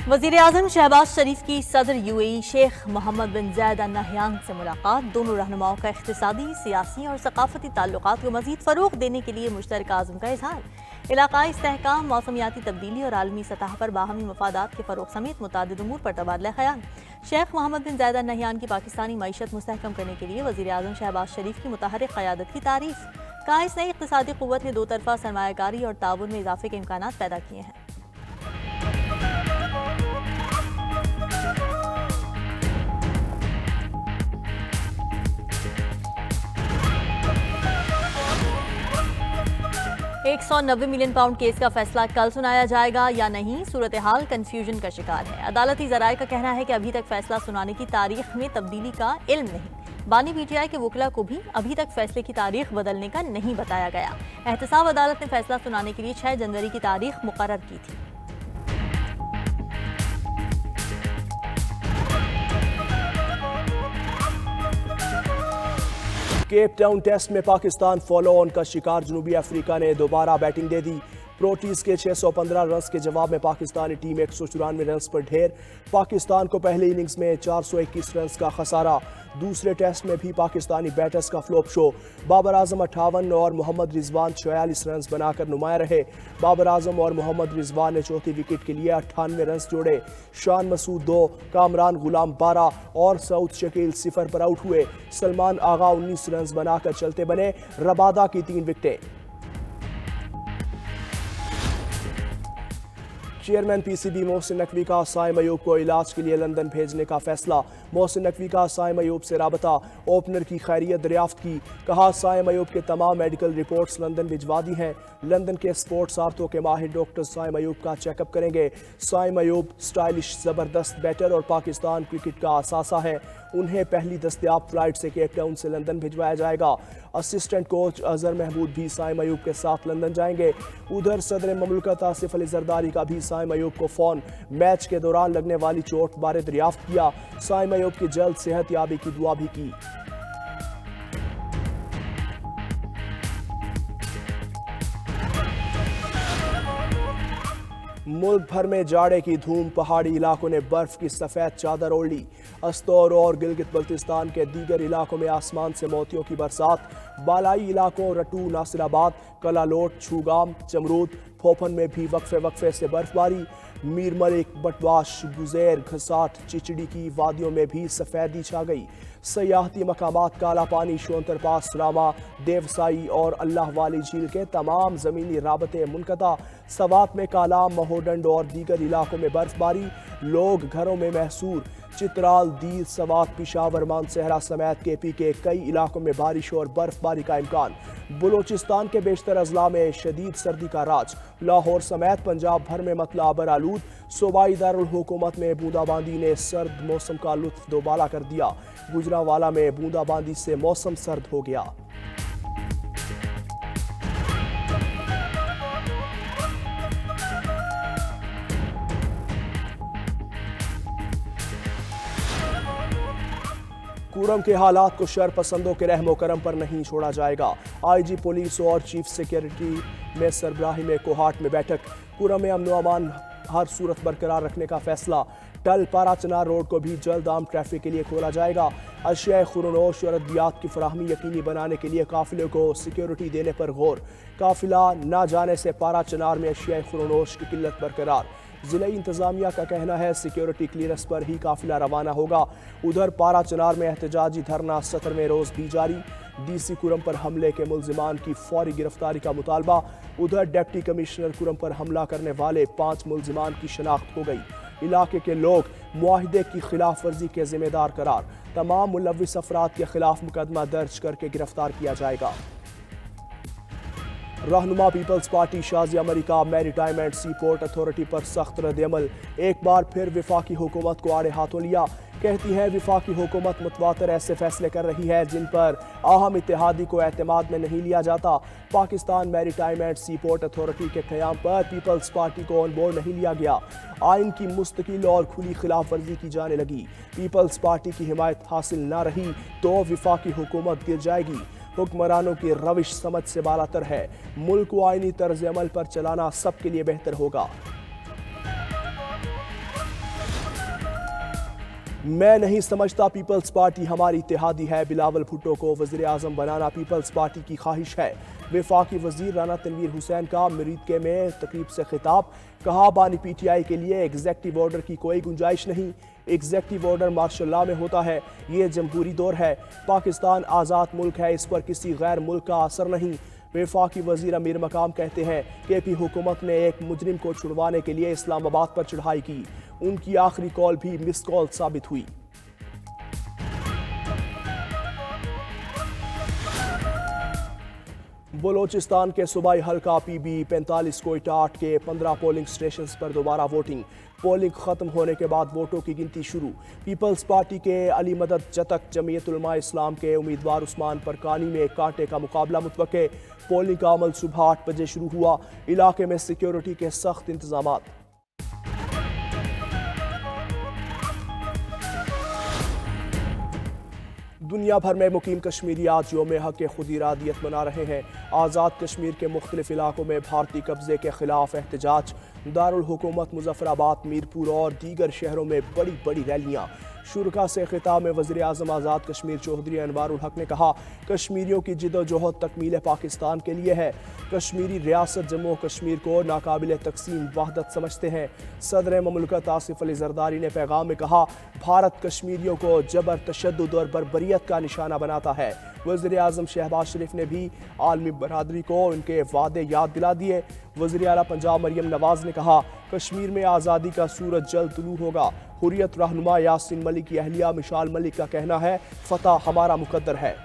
वज़ीर आज़म शहबाज शरीफ की सदर यूएई शेख मोहम्मद बिन ज़ायद अल नहयान से मुलाकात। दोनों रहनुमाओं का इक़्तिसादी, सियासी और सकाफ़ती ताल्लुकात को मज़ीद फ़रोग़ देने के लिए मुश्तरका आज़म का इज़हार। इलाक़ाई इस्तेहकाम, मौसमियाती तब्दीली और आलमी सतह पर बाहमी मफादात के फ़रोग़ समेत मुतअद्दिद उमूर पर तबादला ख़याल। शेख मोहम्मद बिन ज़ायद अल नहयान की पाकिस्तानी मईशत मुस्तहकम करने के लिए वज़ीर आज़म शहबाज शरीफ की मुतहर्रिक क़यादत की तारीफ़। कहा, इस नई इक़्तिसादी क़ुव्वत ने दो तरफ़ा सरमायाकारी और ताउन में इज़ाफ़े के इम्कानात पैदा किए हैं। £190 मिलियन केस का फैसला कल सुनाया जाएगा या नहीं, सूरत हाल कंफ्यूजन का शिकार है। अदालती ज़राए का कहना है कि अभी तक फैसला सुनाने की तारीख में तब्दीली का इल्म नहीं। बानी पीटीआई के वकला को भी अभी तक फैसले की तारीख बदलने का नहीं बताया गया। एहतसाब अदालत ने फैसला सुनाने के लिए 6 जनवरी की तारीख मुकर्रर की थी। केप टाउन टेस्ट में पाकिस्तान फॉलो ऑन का शिकार। जनूबी अफ्रीका ने दोबारा बैटिंग दे दी। प्रोटीज के 615 रन्स के जवाब में पाकिस्तानी टीम 194 रन्स पर ढेर। पाकिस्तान को पहले इनिंग्स में 421 रन्स का खसारा। दूसरे टेस्ट में भी पाकिस्तानी बैटर्स का फ्लॉप शो। बाबर आजम 58 और मोहम्मद रिजवान 46 रन्स बनाकर नुमाया रहे। बाबर आजम और मोहम्मद रिजवान ने चौथी विकेट के लिए 98 रन्स जोड़े। शान मसूद 2, कामरान गुलाम 12 और सऊद शकील 0 पर आउट हुए। सलमान आगा 19 रन्स बनाकर चलते बने। रबादा की 3 विकेटें। चेयरमैन पीसीबी मोहसिन नकवी का साइम अयूब को इलाज के लिए लंदन भेजने का फैसला। मोहसिन नकवी का साइम अयूब से राबता। ओपनर की खैरियत दरियाफ्त की। कहा, साइम अयूब के तमाम मेडिकल रिपोर्ट्स लंदन भिजवा दी हैं। लंदन के स्पोर्ट्स आर्थो के माहिर डॉक्टर साइम अयूब का चेकअप करेंगे। साइम अयूब स्टाइलिश, ज़बरदस्त बैटर और पाकिस्तान क्रिकेट का असासा है। उन्हें पहली दस्तयाब फ्लाइट से केप टाउन से लंदन भिजवाया जाएगा। असिस्टेंट कोच अजहर महमूद भी साइम अयूब के साथ लंदन जाएंगे। उधर सदर ममलकत आसिफ अली जरदारी का भी साइम अयूब को फ़ोन। मैच के दौरान लगने वाली चोट बारे दरियाफ्त किया। साइम अयूब की जल्द सेहत याबी की दुआ भी की। मुल्क भर में जाड़े की धूम। पहाड़ी इलाकों ने बर्फ की सफ़ेद चादर ओढ़ ली। अस्तौर और गिलगित बल्तिस्तान के दीगर इलाकों में आसमान से मोतियों की बरसात। बालाई इलाकों रटू, नासिराबाद, कलालोट, छूगाम, चमरूद, फोफन में भी वक्फे वक्फे से बर्फबारी। मीर मलिक, बटवाश, गुजेर, घसाट, चिचड़ी की वादियों में भी सफ़ेदी छा गई। सयाहती मकामात काला पानी, शोंतर पास, रामा, देवसाई और अल्लाह वाली झील के तमाम ज़मीनी राबते मुनक़ता। सवात में काला, महोडंड और दीगर इलाकों में बर्फबारी। लोग घरों में महसूर। चित्राल, दीद, सवात, पिशावर, मानसहरा समेत केपी के कई इलाकों में बारिश और बर्फबारी का इम्कान। बलूचिस्तान के बेशतर अजला में शदीद सर्दी का राज। लाहौर समेत पंजाब भर में मतला अबर आलूद। सूबाई दारुल हुकूमत में बूंदाबांदी ने सर्द मौसम का लुत्फ दोबाला कर दिया। गुजरांवाला में बूंदाबांदी से मौसम सर्द हो गया। कुरम के हालात को शरपसंदों के रहमो करम पर नहीं छोड़ा जाएगा। आईजी पुलिस और चीफ सिक्योरिटी में सरबराही में कोहाट में बैठक। कुरम में अमन अमान हर सूरत बरकरार रखने का फैसला। टल पारा चनार रोड को भी जल्द आम ट्रैफिक के लिए खोला जाएगा। अशिया खुरनोश और अद्वियात की फराहमी यकीनी बनाने के लिए काफिले को सिक्योरिटी देने पर गौर। काफिला न जाने से पारा चनार में अशिया खुरनोश की किल्लत बरकरार। जिला इंतजामिया का कहना है सिक्योरिटी क्लियरेंस पर ही काफिला रवाना होगा। उधर पारा चनार में एहतजाजी धरना 17वें रोज भी जारी। डीसी कुरम पर हमले के मुल्जिमान की फौरी गिरफ्तारी का मुतालबा। उधर डिप्टी कमिश्नर कुरम पर हमला करने वाले 5 मुल्जिमान की शनाख्त हो गई। इलाके के लोग मुआहिदे की खिलाफ वर्जी के जिम्मेदार करार। तमाम मुलव्विस अफराद के खिलाफ मुकदमा दर्ज करके गिरफ्तार किया जाएगा। रहनुमा Peoples Party Shazia America Maritime and Sea Port Authority पर सख्त रद्द-ए-अमल। एक बार फिर विफाकी हुकूमत को आड़े हाथों लिया। कहती है विफाकी हुकूमत मुतवातर ऐसे फैसले कर रही है जिन पर अहम इत्तेहादी को एतमाद में नहीं लिया जाता। Pakistan Maritime and Sea Port Authority के क़याम पर पीपल्स पार्टी को ऑन बोर्ड नहीं लिया गया। आइन की मुस्तकिल और खुली खिलाफ वर्जी की जाने लगी। पीपल्स पार्टी की हिमायत हासिल न रही तो विफाकी हुकूमत गिर जाएगी। हुक्मरानों की रविश समझ से बालातर है। मुल्क को आइनी तर्ज अमल पर चलाना सबके लिए बेहतर होगा। मैं नहीं समझता पीपल्स पार्टी हमारी इत्तेहादी है। बिलावल भुट्टो को वज़ीर आज़म बनाना पीपल्स पार्टी की ख्वाहिश है। वफाकी वज़ीर राना तनवीर हुसैन का मरीदके में तकरीब से खिताब। कहा बानी PTI के लिए एग्जेक्टिव ऑर्डर की कोई गुंजाइश नहीं। एग्जेक्टिव ऑर्डर मार्शल लॉ में होता है। ये जमहूरी दौर है। पाकिस्तान आज़ाद मुल्क है, इस पर किसी गैर मुल्क का असर नहीं। वफाकी वज़ीर अमीर मकाम कहते हैं KP हुकूमत ने एक मुजरिम को छुड़वाने के लिए इस्लामाबाद पर चढ़ाई की। उनकी आखिरी कॉल भी मिस कॉल साबित हुई। बलोचिस्तान के सूबाई हल्का PB 45 कोयटा 8 के 15 पोलिंग स्टेशन पर दोबारा वोटिंग। पोलिंग खत्म होने के बाद वोटों की गिनती शुरू। पीपल्स पार्टी के अली मदद जतक, जमीयत उलमा इस्लाम के उम्मीदवार उस्मान परकानी में कांटे का मुकाबला मुतवक्के। पोलिंग का अमल सुबह 8 बजे शुरू हुआ। इलाके में सिक्योरिटी के सख्त इंतजाम। दुनिया भर में मुकीम कश्मीरी आज यौम हक खुद इरादियत मना रहे हैं। आज़ाद कश्मीर के मुख्तलिफ इलाकों में भारतीय कब्जे के खिलाफ एहतजाज। दारुल हुकूमत मुजफ्फराबाद, मीरपुर और दीगर शहरों में बड़ी बड़ी रैलियाँ। शुरका से खिताब में वज़ीर आज़म आज़ाद कश्मीर चौधरी अनवारुल हक ने कहा कश्मीरियों की जिद्दोजहद तकमील पाकिस्तान के लिए है। कश्मीरी रियासत जम्मू कश्मीर को नाकाबिल तकसीम वहदत समझते हैं। सदर ममलकत आसिफ अली जरदारी ने पैगाम में कहा भारत कश्मीरियों को जबर, तशद्दुद और बर्बरियत का निशाना बनाता है। वज़ीर आज़म शहबाज शरीफ ने भी आलमी बरादरी को उनके वादे याद दिला दिए। वज़ीर आला पंजाब मरियम नवाज ने कहा कश्मीर में आज़ादी का सूरज जल्द तुलू होगा। हुर्रियत रहनुमा यासीन मलिक की अहलिया मिशाल मलिक का कहना है फतह हमारा मुकद्दर है।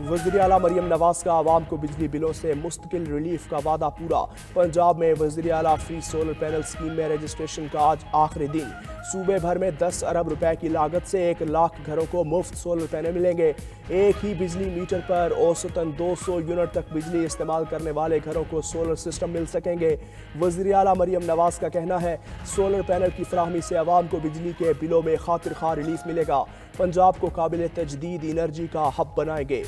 वज़ीर आला मरियम नवाज का आवाम को बिजली बिलों से मुस्तकिल रिलीफ का वादा पूरा। पंजाब में वज़ीर आला फ्री सोलर पैनल स्कीम में रजिस्ट्रेशन का आज आखिरी दिन। सूबे भर में 10 अरब रुपए की लागत से 1 लाख घरों को मुफ्त सोलर पैनल मिलेंगे। एक ही बिजली मीटर पर औसतन 200 यूनिट तक बिजली इस्तेमाल करने वाले घरों को सोलर सिस्टम मिल सकेंगे। वज़ीर आला मरियम नवाज का कहना है सोलर पैनल की फराहमी से आवाम को बिजली के बिलों में खातिर खा रिलीफ मिलेगा। पंजाब को काबिल तजदीद एनर्जी का हब बनाएंगे।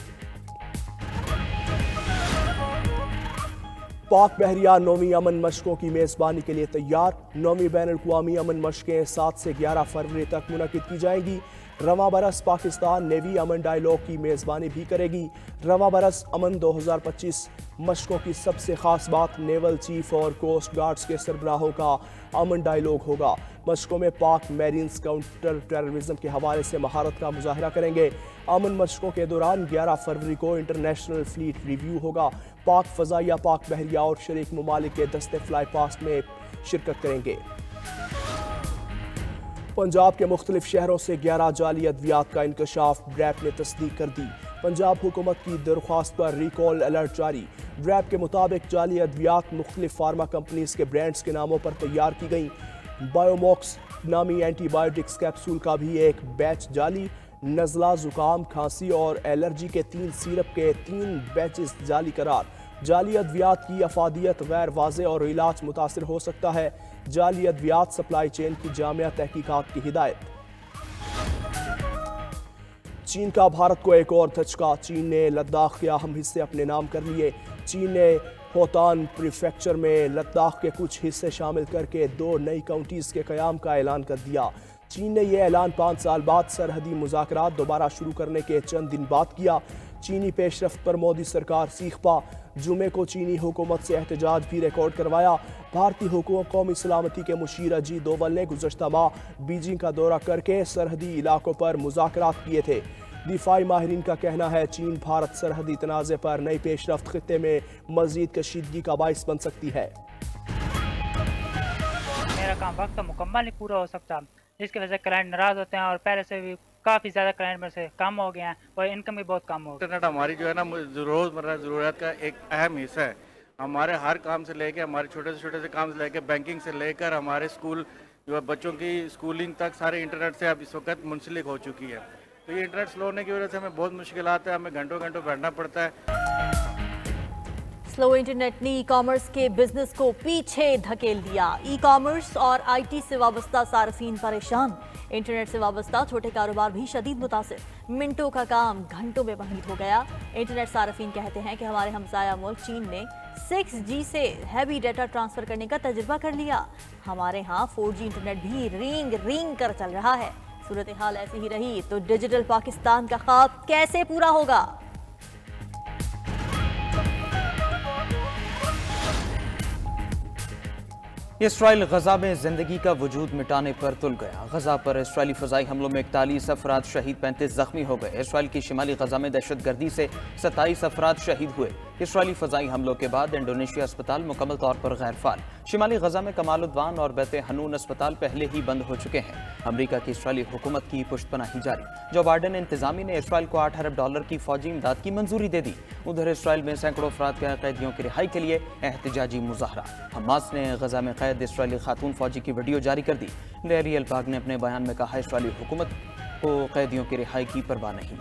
पाक बहरिया 9वीं अमन मशकों की मेज़बानी के लिए तैयार। 9वीं बैन अल-अक़वामी अमन मशकें 7 से 11 फरवरी तक मुनक़िद की जाएंगी। रवां बरस पाकिस्तान नेवी अमन डायलॉग की मेज़बानी भी करेगी। रवां बरस अमन 2025 मशकों की सबसे ख़ास बात नेवल चीफ और कोस्ट गार्ड्स के सरबराहों का अमन डायलॉग होगा। मशकों में पाक मैरीन्स काउंटर टेररिज्म के हवाले से महारत का मुजाहरा करेंगे। अमन मशकों के दौरान 11 फरवरी को इंटरनेशनल फ्लीट रिव्यू होगा। पाक फ़ज़ाइया, पाक बहरिया और शरीक ममालिक के दस्ते फ्लाई पास्ट में शिरकत करेंगे। पंजाब के मुख्तलिफ शहरों से 11 जाली अद्वियात का इंकशाफ ब्रैप ने तस्दीक कर दी। पंजाब हुकूमत की दरख्वास्त पर रिकॉल अलर्ट जारी। ब्रैप के मुताबिक जाली अद्वियात मुख्तलिफ फार्मा कंपनीज के ब्रांड्स के नामों पर तैयार की गई। बायोमॉक्स नामी एंटीबायोटिक्स कैप्सूल का भी एक बैच जाली। नज़ला, जुकाम, खांसी और एलर्जी के 3 सिरप के 3 बैचेस जाली करार। जाली अद्वियात की अफादियत गैर वाज़े और इलाज मुतासिर हो सकता है। जाली अद्वियात सप्लाई चेन की जामिया तहकीकात की हिदायत। चीन का भारत को एक और धचका। चीन ने लद्दाख के अहम हिस्से अपने नाम कर लिए। चीन ने होतान प्रीफेक्चर में लद्दाख के कुछ हिस्से शामिल करके 2 नई काउंटीज़ के क़याम का ऐलान कर दिया। चीन ने यह ऐलान 5 साल बाद सरहदी मुज़ाकरात दोबारा शुरू करने के चंद दिन बाद किया। चीनी पेशरफ्त पर मोदी सरकार सीख पा। जुमे को चीनी हुकूमत से एहतजाज भी रिकॉर्ड करवाया। भारतीय हुकूमत कौमी सलामती के मुशीर अजीत दोवल ने गुज़श्ता माह बीजिंग का दौरा करके सरहदी इलाकों पर मुज़ाकरात किए थे। दिफाई माहिरीन का कहना है चीन भारत सरहदी तनाज़े पर नई पेशरफ्त खित्ते में मज़ीद कशीदगी का बाइस बन सकती है। मेरा काम वक्त मुकम्मल नहीं पूरा हो सकता, जिसकी वजह से क्लाइंट नाराज़ होते हैं और पहले से भी काफ़ी ज़्यादा क्लाइंट में से कम हो गए हैं और इनकम भी बहुत कम हो गई। इंटरनेट हमारी जो है ना रोज़मर्रा ज़रूरत का एक अहम हिस्सा है। हमारे हर काम से लेके, हमारे छोटे से काम से लेके, बैंकिंग से लेकर हमारे स्कूल जो है बच्चों की स्कूलिंग तक सारे इंटरनेट से अब इस वक्त मुंसलिक हो चुकी है। तो ये इंटरनेट स्लो होने की वजह से हमें बहुत मुश्किलात है, हमें घंटों बैठना पड़ता है। स्लो इंटरनेट ने ई कॉमर्स के बिजनेस को पीछे धकेल दिया। ई कॉमर्स और IT से वाबस्ता सार्फिन परेशान। इंटरनेट से वाबस्ता छोटे कारोबार भी शदीद मुतासिर। मिनटों का काम घंटों में महदूद हो गया। इंटरनेट सार्फिन कहते हैं कि हमारे हमसाया मुल्क चीन ने 6G से हैवी डाटा ट्रांसफर करने का तजुर्बा कर लिया। हमारे यहाँ 4G इंटरनेट भी रिंग रिंग कर चल रहा है। सूरत हाल ऐसी ही रही तो डिजिटल पाकिस्तान का ख्वाब कैसे पूरा होगा? इसराइल गजा में जिंदगी का वजूद मिटाने पर तुल गया। गजा पर इसराइली फजाई हमलों में 41 अफराद शहीद, 35 जख्मी हो गए। इसराइल की शिमाली गजा में दहशतगर्दी से 27 अफराद शहीद हुए। इसराइली फजाई हमलों के बाद इंडोनेशिया अस्पताल मुकम्मल तौर पर गैर फाल। शिमाली गजा में कमालुद्दीन और बैत हनून अस्पताल पहले ही बंद हो चुके हैं। अमरीका की इसराइली हुकूमत की पुष्टपनाही जारी। जो बाइडेन इंतजामी ने इसराइल को $8 अरब की फौजी इमदाद की मंजूरी दे दी। उधर इसराइल में सैकड़ों अफराद के कैदियों की रिहाई के लिए एहतजाजी मुजाहरा। हमास ने गजा में कैद इसराइली खातून फौजी की वीडियो जारी कर दी। डेरियल बाग ने अपने बयान में कहा, इसराइली हुकूमत को कैदियों की रिहाई की परवाह नहीं।